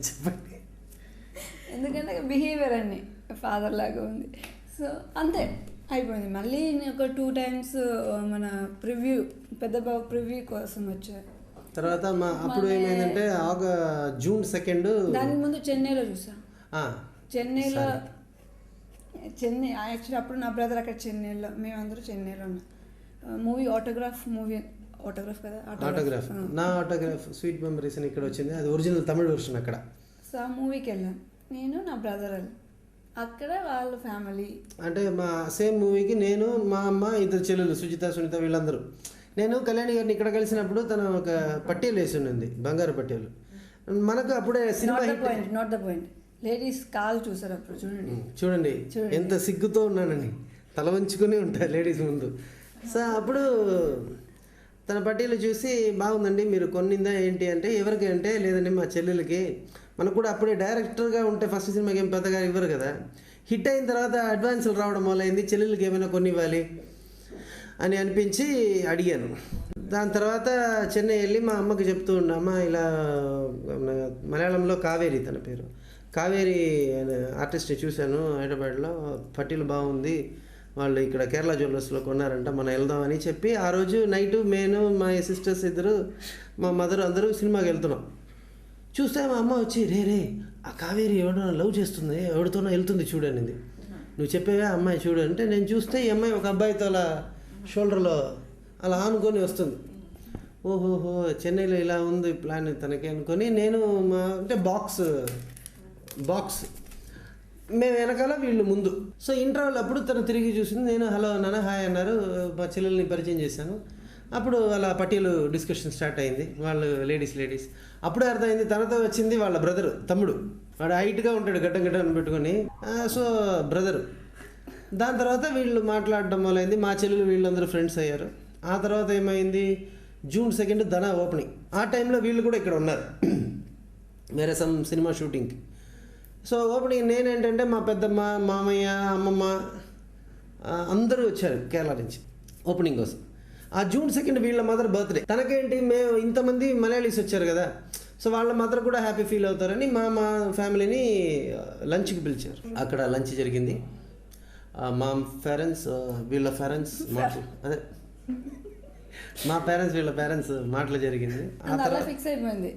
చెప్పండి. ఎందుకంటే బిహేవియర్ అన్ని ఫాదర్ లాగా ఉంది. సో అంతే అయిపోయింది. మళ్ళీ ఒక 2 times మన ప్రివ్యూ పెద్ద బాబు ప్రివ్యూ కోసం వచ్చారు. తర్వాత అప్పుడు ఏమైందంటే June 2 దానికి ముందు చెన్నైలో చూసా. చెన్నై యాక్చువల్లీ అప్పుడు నా బ్రదర్ అక్కడ చెన్నైలో, మేమందరూ చెన్నైలో ఉన్నాం. మూవీ ఆటోగ్రాఫ్ కదా. ఆటోగ్రాఫ్ నా ఆటోగ్రాఫ్ స్వీట్ మెమరీస్ అని ఇక్కడ వచ్చింది. అది ఒరిజినల్ తమిళ వర్షన్ అక్కడ. సో ఆ మూవీకి వెళ్ళాను నేను, నా బ్రదర్. అక్కడ వాళ్ళ ఫ్యామిలీ అంటే మా సేమ్ మూవీకి నేను, మా అమ్మ, 2 చెల్లెలు సుజిత, సునీత, వీళ్ళందరూ. నేను కళ్యాణి గారిని ఇక్కడ కలిసినప్పుడు తను ఒక పట్టీలు వేసి ఉన్నది, బంగారు పట్టీలు. మనకు అప్పుడే cinema not the point ladies call చూసారు అప్పుడు. చూడండి ఎంత సిగ్గుతో ఉన్నానని, తల వంచుకుని ఉంటారు లేడీస్ ముందు. సో అప్పుడు తన పట్టీలు చూసి బాగుందండి మీరు కొన్నిందా ఏంటి అంటే, ఎవరికి అంటే లేదండి మా చెల్లెలకి. మనకు కూడా అప్పుడే డైరెక్టర్గా ఉంటే ఫస్ట్ సినిమాకి ఏం పెద్దగా ఇవ్వరు కదా. హిట్ అయిన తర్వాత అడ్వాన్సులు రావడం మొదలైంది, చెల్లెలకి ఏమైనా కొన్ని ఇవ్వాలి అని అనిపించి అడిగాను. దాని తర్వాత చెన్నై వెళ్ళి మా అమ్మకి చెప్తూ ఉన్నా, అమ్మ ఇలా మలయాళంలో కావేరి, తన పేరు కావేరి ఆర్టిస్ట్ని చూశాను హైదరాబాద్లో, పట్టీలు బాగుంది, వాళ్ళు ఇక్కడ కేరళ జ్యువెలర్స్లో కొన్నారంట, మనం వెళ్దామని చెప్పి ఆ రోజు నైటు నేను, మా సిస్టర్స్ 2, మా మదర్ అందరూ సినిమాకి వెళ్తున్నాం. చూస్తే మా అమ్మ వచ్చి రే ఆ కావేరి ఎవడో లవ్ చేస్తుంది, ఎవరితోనో వెళ్తుంది చూడనింది. నువ్వు చెప్పేవా అమ్మాయి చూడు అంటే, నేను చూస్తే ఈ అమ్మాయి ఒక అబ్బాయితో అలా షోల్డర్లో అలా ఆనుకొని వస్తుంది. ఓహోహో చెన్నైలో ఇలా ఉంది ప్లాన్ తనకి అనుకొని నేను అంటే బాక్స్ మేము వెనకాల వీళ్ళు ముందు. సో ఇంటర్వెల్ అప్పుడు తను తిరిగి చూసింది. నేను హలో అన్నాను, హాయ్ అన్నారు. మా చెల్లెల్ని పరిచయం చేశాను. అప్పుడు అలా పట్టీలు డిస్కషన్ స్టార్ట్ అయింది. వాళ్ళు లేడీస్ అప్పుడే అర్థమైంది తనతో వచ్చింది వాళ్ళ బ్రదరు, తమ్ముడు. వాడు హైట్గా ఉంటాడు, గడ్డం పెట్టుకొని. So brother. దాని తర్వాత వీళ్ళు మాట్లాడడం మొదలైంది. మా చెల్లెలు వీళ్ళందరూ ఫ్రెండ్స్ అయ్యారు. ఆ తర్వాత ఏమైంది, June 2 ధన ఓపెనింగ్. ఆ టైంలో వీళ్ళు కూడా ఇక్కడ ఉన్నారు వేరే సినిమా షూటింగ్కి. సో ఓపెనింగ్ నేనేంటంటే మా పెద్దమ్మ, మామయ్య, అమ్మమ్మ అందరూ వచ్చారు కేరళ నుంచి ఓపెనింగ్ కోసం. ఆ June 2 వీళ్ళ మదర్ బర్త్డే. తనకేంటి, మేము ఇంతమంది మలయాళీస్ వచ్చారు కదా, సో వాళ్ళ మదర్ కూడా హ్యాపీ ఫీల్ అవుతారని మా ఫ్యామిలీని లంచ్కి పిలిచారు. అక్కడ లంచ్ జరిగింది. మా పేరెంట్స్ వీళ్ళ పేరెంట్స్ అదే మా పేరెంట్స్ వీళ్ళ పేరెంట్స్ మాటలు జరిగింది. ఫిక్స్ అయిపోయింది.